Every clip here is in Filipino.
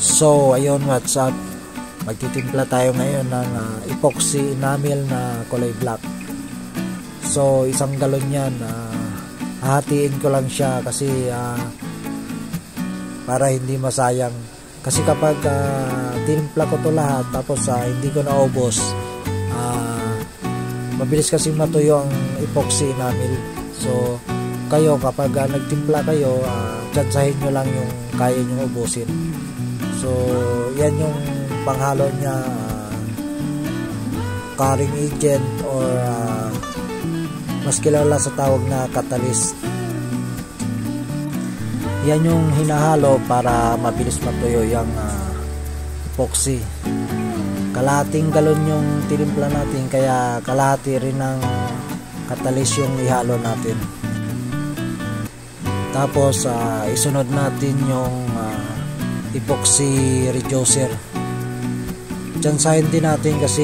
So ayun, what's up, magtitimpla tayo ngayon ng epoxy enamel na kulay black. So isang galon yan, hahatiin ko lang siya kasi para hindi masayang, kasi kapag tinimpla ko to lahat tapos hindi ko naubos, mabilis kasi matuyo ang epoxy enamel. So kayo kapag nagtimpla kayo, tsansahin nyo lang yung kaya nyo ubusin. So yan yung panghalo niya, curing agent or mas kilala sa tawag na catalyst. Yan yung hinahalo para mabilis matuyo yung epoxy. Kalahating galon yung tinimpla natin, kaya kalahati rin ng catalyst yung ihalo natin. Tapos isunod natin yung epoxy reducer. Tsansahin din natin kasi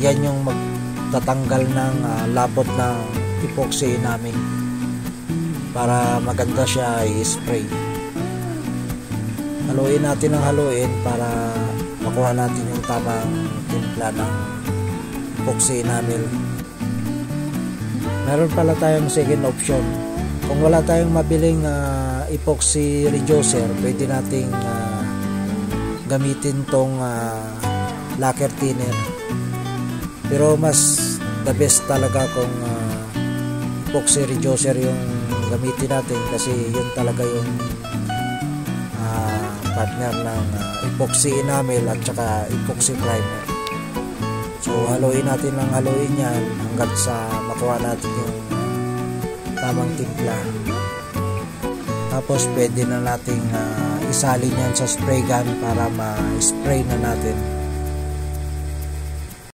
yan yung magtatanggal ng lapot ng epoxy namin para maganda siya i-spray. Haluin natin ng haluin para makuha natin yung tamang timpla ng epoxy enamel. Meron pala tayong second option. Kung wala tayong mabiling epoxy reducer, pwede nating gamitin tong lacquer thinner. Pero mas the best talaga kung epoxy reducer yung gamitin natin, kasi yun talaga yung partner ng epoxy enamel at saka epoxy primer. So haluin natin lang haluin yan hanggang sa makuha natin yung tamang timpla. Tapos pwede na nating isalin yan sa spray gun para ma-spray na natin.